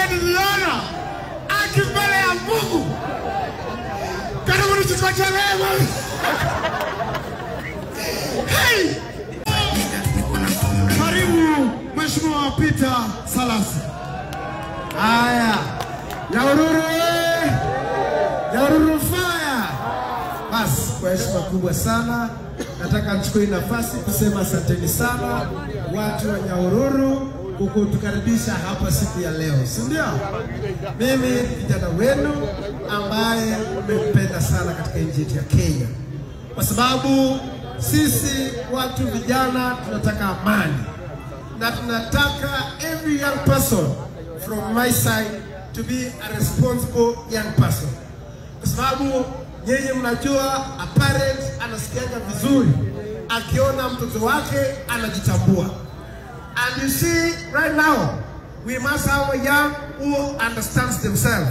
yale niliona akimbele ya Mungu. Karibu nichukue leo. Hey! Karibu Mheshimiwa Peter Salasi. Haya. Nyahururu fire. Basi kwa heshima kubwa sana nataka nichukue nafasi kusema asanteni sana watu wa Nyahururu kutukaribisha hapa siku ya leo. Si ndio? Mimi kijana wenu ambaye mmependa sana katika nchi yetu ya Kenya. Kwa sababu sisi watu vijana tunataka amani. Na tunataka every young person from my side to be a responsible young person. Kwa sababu yeye mnajua a parent anasikianga vizuri akiona mtoto wake anajitambua. And you see right now we must have a young who understands themselves.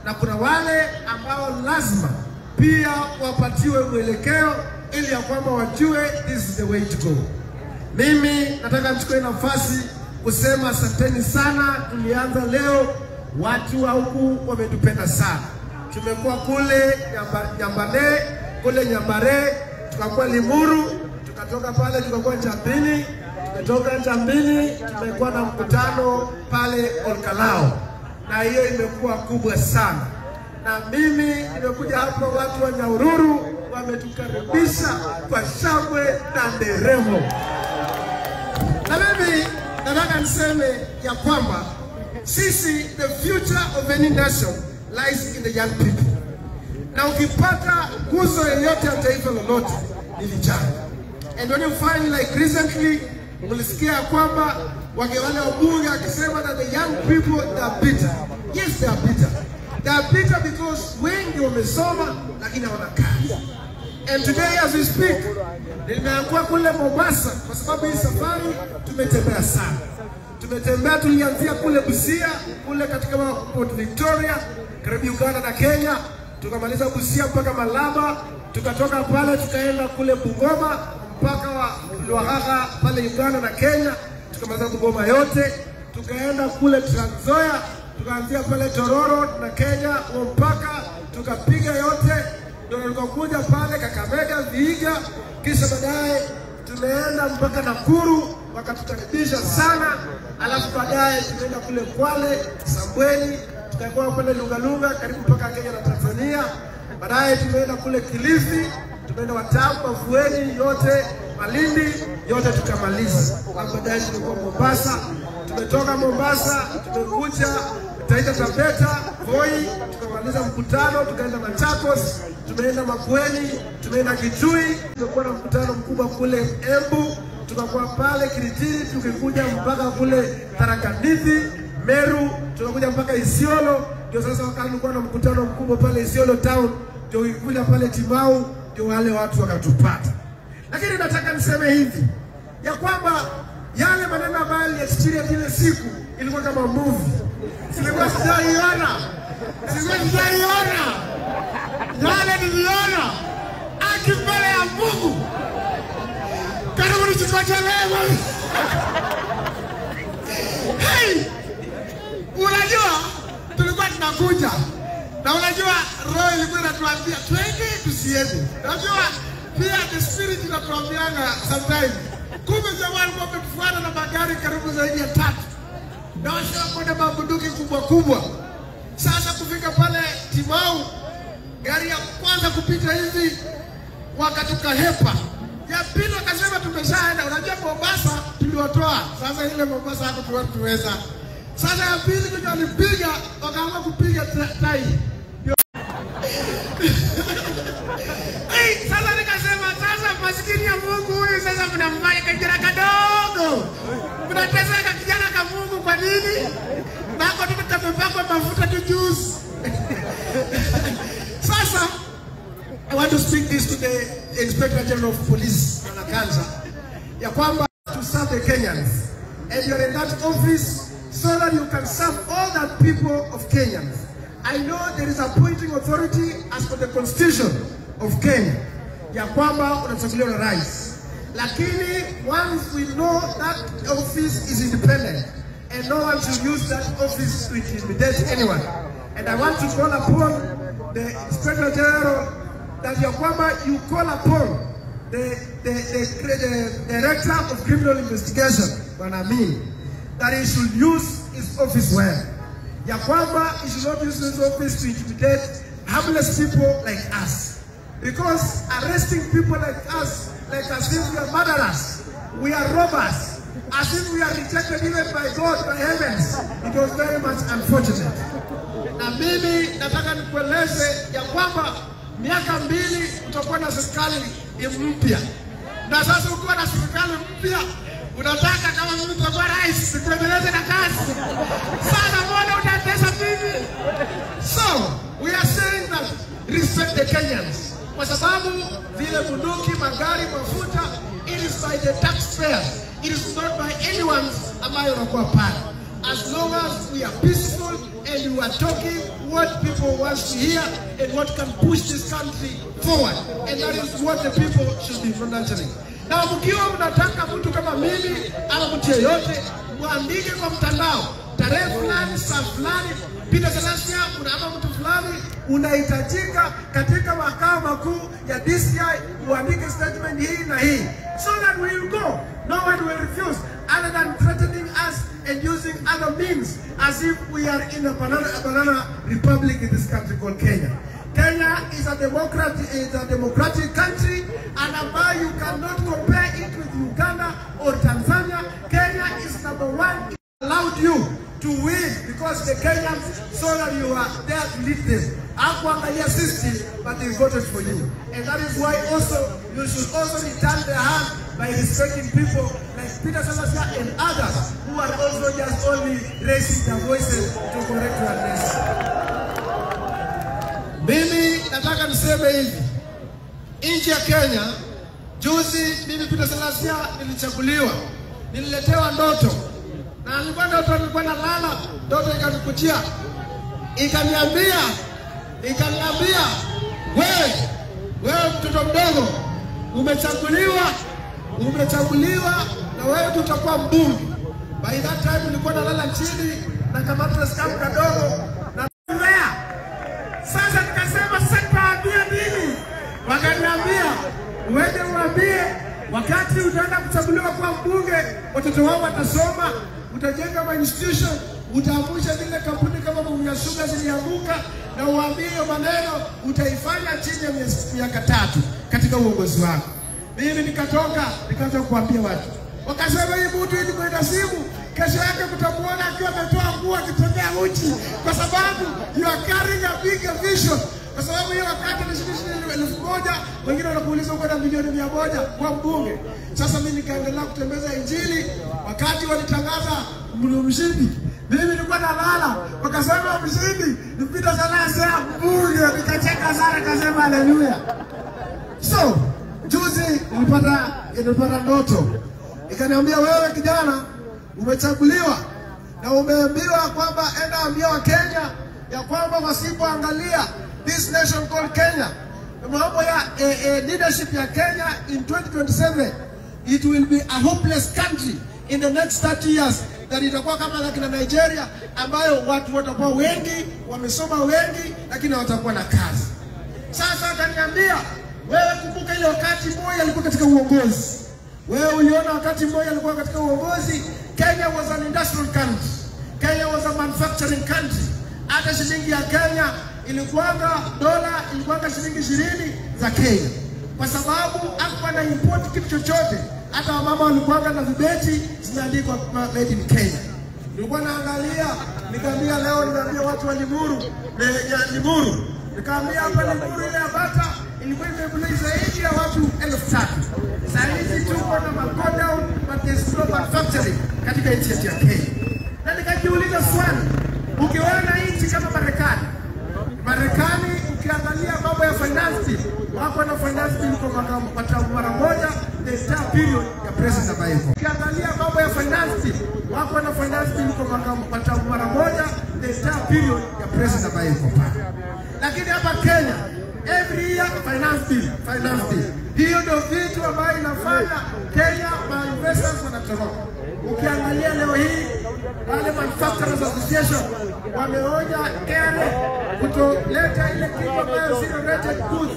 Na kuna wale ambao lazima pia wapatiwe mwelekeo ili ya kwamba wajue this is the way to go. Mimi nataka nichukue nafasi kusema asanteni sana. Tulianza leo, watu wa huku wametupenda sana. Tumekuwa kule Nyambane, kule Nyambare, tukakuwa Limuru, tukatoka pale tukakuwa Njambini, tumetoka Njambini tumekuwa na mkutano pale Olkalao. Na hiyo imekuwa kubwa sana. Na mimi nimekuja hapa, watu wa Nyahururu wametukaribisha kwa shangwe na nderemo. Na mimi nataka niseme ya kwamba sisi, the future of any nation lies in the young people. Na ukipata nguzo yoyote ya taifa lolote ni vijana. And when you find like recently mlisikia kwamba wale wabunge akisema that the young people they are bitter. Yes, they are bitter. They are bitter because wengi wamesoma lakini hawana kazi. And today as we speak, nimekuwa kule Mombasa kwa sababu hii safari tumetembea sana. Tumetembea, tulianzia kule Busia, kule katika Port Victoria, karibu Uganda na Kenya, tukamaliza Busia mpaka Malaba, tukatoka pale tukaenda kule Bungoma mpaka wa Lwahaha pale Uganda na Kenya, tukamaliza Bungoma yote, tukaenda kule Trans Nzoia, tukaanzia pale Tororo na Kenya mpaka tukapiga yote. Ndio tulikokuja pale Kakamega, Vihiga, kisha baadaye tumeenda mpaka Nakuru, wakatukaribisha sana. Alafu baadaye tumeenda kule Kwale, Sambweni, tukakuwa pale Lungalunga karibu mpaka Kenya na Tanzania. Baadaye tumeenda kule Kilifi, tumeenda Watamu, Mavueni yote, Malindi yote tukamaliza. Baadaye tulikuwa Mombasa, tumetoka Mombasa tumekuja Taita Taveta, Voi, tukamaliza mkutano, tukaenda Machakos, tumeenda Makueni, tumeenda Kitui, tumekuwa na mkutano mkubwa kule Embu, tukakuwa pale Kiritini, tukikuja mpaka kule Tharaka-Nithi, Meru, tukakuja mpaka Isiolo, ndio sasa wakati tulikuwa na mkutano mkubwa pale Isiolo town, ndio kuja pale Timau, ndio wale watu wakatupata. Lakini nataka niseme hivi ya kwamba yale maneno ambayo ni experience ile siku ilikuwa kama movie. Silikuwa sijaiona. Yale niliona akimbele ya Mungu. Karibu nichukue leo. Hey! Unajua tulikuwa tunakuja. Na unajua roho ilikuwa inatuambia twende tusiende. Unajua pia the spirit inatuambianga sometimes. Kumbe jamani wametufuata na magari karibu zaidi ya 3. Na washakuwa na mabunduki kubwa. Sasa kufika pale Timau, gari ya kwanza kupita hivi wakatukahepa. Ya pili wakasema tumeshaenda. Unajua Mombasa tuliwatoa. Sasa ile Mombasa hakutuweza. Sasa ya pili ndio walipiga, wakaanza kupiga tai. Sasa nikasema sasa maskini ya Mungu huyu sasa mnamfanya kijana kadogo. Mnateseka kijana ka Mungu kwa nini? Nako tutakapopakwa mafuta tu juice. Sasa I want to speak this to the Inspector General of Police Anakanza. Ya kwamba to serve the Kenyans. And you are in that office so that you can serve all the people of Kenyans. I know there is appointing authority as per the constitution of Kenya. Ya kwamba unachaguliwa na rais. Lakini once we know that office is independent, and no one should use that office to intimidate anyone. And I want to call upon the Inspector General that you call upon the Director of Criminal Investigation, that he should use his office well. He should not use his office to intimidate harmless people like us. Because arresting people like us, like as if we are murderers, we are robbers, as if we are rejected even by God, by heavens, it was very much unfortunate. Na mimi nataka nikueleze ya kwamba miaka 2 utakuwa na serikali mpya. Na sasa ukiwa na serikali mpya, unataka kama mimi nitakuwa rais, nikuendeleze na kazi. Sana mbona utatesa mimi? So, we are saying that respect the Kenyans. Kwa sababu vile bunduki, magari, mafuta, it is by the taxpayers. It is not by anyone ambayo unakuwa pale. As long as we are peaceful and we are talking what people want to hear and what can push this country forward. And that is what the people should be financially. Na mkiwa mnataka mtu kama mimi ama mtu yeyote, muandike kwa mtandao. Tarehe fulani, saa fulani, Peter Salasya, ama mtu fulani, unahitajika katika makao makuu ya DCI uandike statement hii na hii. So that we will go. No one will refuse other than threatening us and using other means as if we are in a banana republic in this country called Kenya. Kenya is a democratic country, and about you cannot compare it with Uganda or Tanzania. Kenya is #1. It allowed you to win because the Kenyans saw that you are there to lead them. Akuangalia system, but they voted for you. And that is why also you should also return their hand by respecting people like Peter Salasya and others who are also just only raising their voices to correct your nation. Mimi nataka niseme hivi. Nchi ya Kenya, juzi mimi Peter Salasya nilichaguliwa. Nililetewa ndoto. Na nilikuwa nalala, ndoto ikanikuchia. Ikaniambia, wewe mtoto mdogo, umechaguliwa na wewe tutakuwa mbunge. By that time nilikuwa nalala chini na kamata skafu kadogo na mbea. Sasa nikasema sitaambia nini? Wakaniambia, uende uambie wakati utaenda kuchaguliwa kwa mbunge, watoto wao watasoma, utajenga ma institution, utaamsha zile kampuni kama Mumia Sugar zilianguka, na uambie maneno utaifanya chini ya miaka 3 katika uongozi wako. Mimi nikaanza kuambia watu. Wakasema hii mtu hivi kwa simu, kesho yake mtamuona akiwa ametoa nguo akitembea uchi, kwa sababu you are carrying a big vision. Kwa sababu hiyo wakati ni shilingi 1000, wengine wanakuuliza uko na milioni 100 kwa mbunge. Sasa mimi nikaendelea kutembeza injili, wakati walitangaza mshindi. Mimi nilikuwa nalala, wakasema mshindi ni Peter Salasya mbunge, nikacheka sana nikasema haleluya. So, juzi nilipata ndoto. Ikaniambia wewe kijana umechaguliwa na umeambiwa kwamba enda ambia wa Kenya ya kwamba wasipoangalia this nation called Kenya, mambo ya leadership ya Kenya in 2027, it will be a hopeless country in the next 30 years. That itakuwa kama lakini Nigeria ambayo watu watakuwa wengi, wamesoma wengi, lakini watakuwa na kazi. Sasa akaniambia, wewe kumbuka ile wakati Moi alikuwa katika uongozi. Wewe uliona wakati Moi alikuwa katika uongozi, Kenya was an industrial country. Kenya was a manufacturing country. Hata shilingi ya Kenya dola ilikuwa shilingi 20 za Kenya. Kwa sababu hakuwa na import kitu chochote. Hata wamama walikuwa na vibeti zinaandikwa made in Kenya. Nilikuwa naangalia, nikaambia leo ninaambia watu wa Limuru, nikaambia hapa Limuru ile Bata ilikuwa imebuni zaidi ya watu 3000. Sasa hivi tuko na magodown but there's no manufacturing katika nchi ya Kenya. Na nikajiuliza swali, ukiona nchi kama Marekani ukiangalia mambo ya finance, wako na finance bill kwa mara moja the entire period ya President Biden. Ukiangalia mambo ya finance, wako na finance bill kwa mara moja the entire period ya President Biden. Lakini hapa Kenya every year finance bill. Hiyo ndio vitu ambayo inafanya Kenya ma investors wanatoroka. Ukiangalia leo hii wale Manufacturers Association wameonya KRA kutoleta ile kitu ambayo zero rated goods,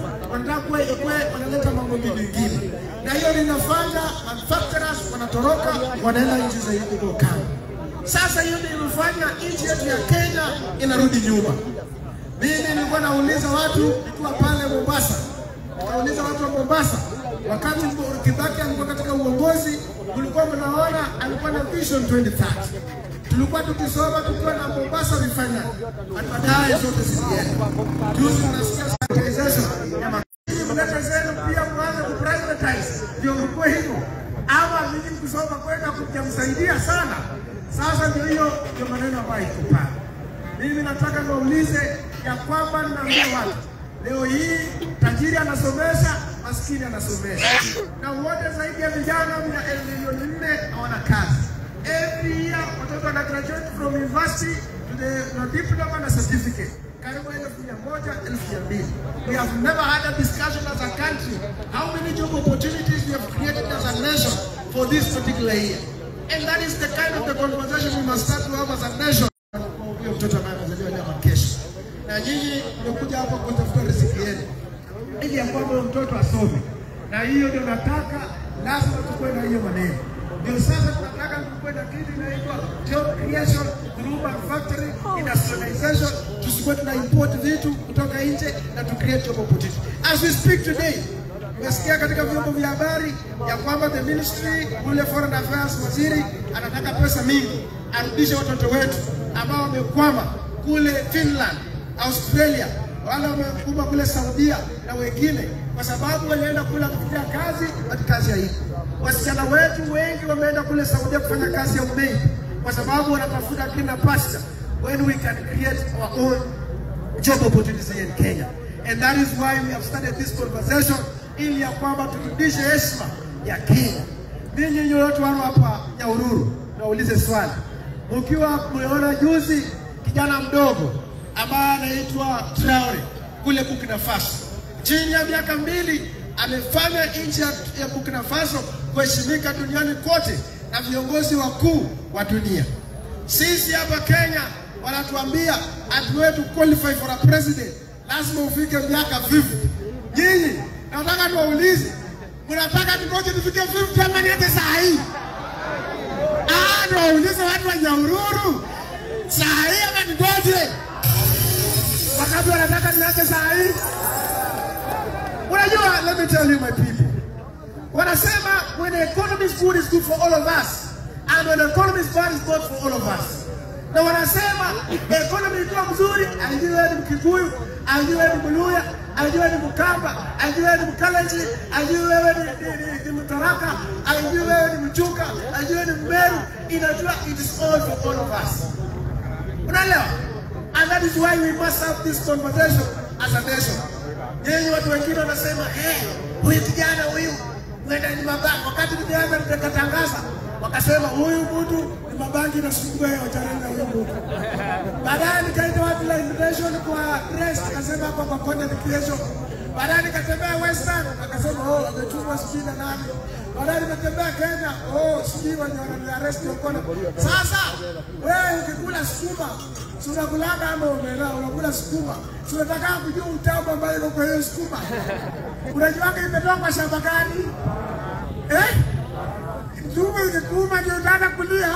wanaleta mambo mengine. Na hiyo linafanya manufacturers wanatoroka, wanaenda nchi za huko kando. Sasa hiyo ndio imefanya nchi yetu ya Kenya inarudi nyuma. Mimi nilikuwa nauliza watu nikiwa pale Mombasa. Nauliza watu wa Mombasa, wakati Kibaki alikuwa katika uongozi, kulikuwa mnaona alikuwa na Vision 2030. Tulikuwa tukisoma tukiwa na Mombasa refinery. Baadaye zote zilienda. Juzi tunasikia sanitization ya mleta zenu pia mwanze kuprivatize. Ndio mko hivyo. Ama mimi kusoma kwenda kumsaidia sana. Sasa ndio hiyo ndio maneno ambayo iko pale. Mimi nataka niulize ya kwamba ninaambia watu leo hii tajiri anasomesha, maskini anasomesha. Na wote zaidi ya vijana milioni 4 hawana kazi. Every year watoto wana graduate from university to the diploma na certificate. Karibu 1,100, 1,200. We have never had a discussion as a country how many job opportunities we have created as a nation for this particular year. And that is the kind of the conversation we must start to have as a nation. Mtoto anazaliwa leo kesho. Na nyinyi mmekuja hapa kutafuta riziki yenu. Ili ya kwamba mtoto asome. Na hiyo ndio nataka lazima tukue na hiyo maneno. Ndio sasa tunataka tukue na kitu inaitwa job creation through manufacturing, industrialization. Tusikuwe tuna import vitu kutoka nje na to create job opportunity. As we speak today, umesikia katika vyombo vya habari ya kwamba the ministry, ule foreign affairs waziri anataka pesa mingi arudishe watoto wetu ambao wamekwama kule Finland, Australia, wale wamekuwa kule Saudia na wengine, kwa sababu walienda kule kufanya kazi katika kazi hii. Wasichana wetu wengi wameenda kule Saudia kufanya kazi ya umeme kwa sababu wanatafuta kina pasta when we can create our own job opportunities in Kenya. And that is why we have started this conversation ili ya kwamba turudishe heshima ya Kenya. Ninyi nyote watu hapa Nyahururu, naulize swali. Mkiwa mmeona juzi kijana mdogo ambaye anaitwa Traore kule Burkina Faso, chini ya miaka 2 amefanya nchi ya Burkina Faso kuheshimika duniani kote na viongozi wakuu wa dunia. Sisi hapa Kenya wanatuambia atuwetu qualify for a president lazima ufike miaka 50. Nyinyi nataka niwaulize, mnataka tukoje tufike 50 ama niende saa hii? Niwaulize watu wa Nyahururu, saa hii ama nigoje? Wakati wanataka niende saa hii? Unajua, let me tell you my people. Wanasema when the economy is good, it's good for all of us. And when the economy is bad, it's bad for all of us. Na wanasema the economy ikiwa mzuri, ajue wewe ni Mkikuyu, ajue wewe ni Mluya, ajue wewe ni Mkamba, ajue wewe ni Mkalenjin, ajue wewe ni Mtaraka, ajue wewe ni Mchuka, ajue ni Mmeru, inajua it is all for all of us. Unaelewa? And that is why we must have this conversation as a nation. Yenye watu wengine wanasema, huyu kijana huyu mwenda ni mabangi. Wakati tulianza nikatangaza, wakasema huyu mtu ni mabangi na sungwe wajarenda huyu mtu. Baadaye nikaita watu la invitation kwa press, akasema hapa kwa content creation. Baadaye nikatembea Western, akasema ametumwa sijui na nani. Baadaye nikatembea Kenya, sijui wanyona arrest Okono. Sasa wewe ukikula sukuma, unakulanga ama unakula sukuma, unataka kujua utamu ambao uko kwa hiyo sukuma. Unajua imetoka kwa shamba gani? Sukuma ikikuma ndio unataka kulia.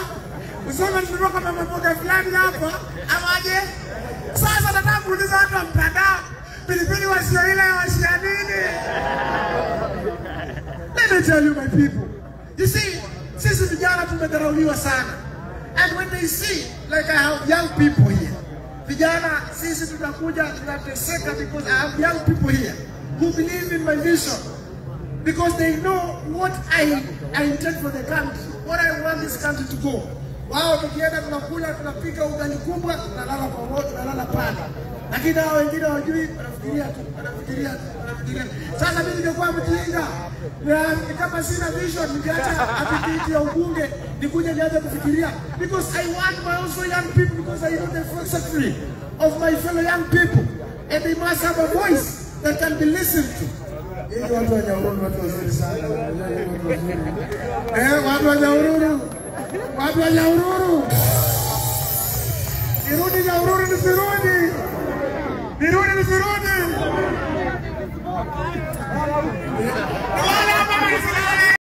Usema tunatoka kwa mboga fulani hapa, amaje? Sasa nataka kuuliza watu wa mtandao, pilipili wasio ile wasia nini? Let me tell you my people. You see, sisi vijana tumedharauliwa sana. And when they see, like I have young people here, vijana sisi tunakuja tunateseka because I have young people here who believe in my vision. Because they know what I intend for the country, what I want this country to go. Wao tukienda tunakula, tunapika ugali kubwa, tunalala kwa moto, tunalala pale. Lakini hao wengine hawajui, wanafikiria. Sasa mimi ningekuwa mjinga, na kama sina vision, ningeacha apetiti ya ubunge, nikuje nianze kufikiria. Because I want my also young people, because I know the philosophy of my fellow young people. And they must have a voice that can be listened to. Watu wa Nyahururu watu wazuri sana. Watu wa Nyahururu Watu wa Nyahururu. Irudi Nyahururu.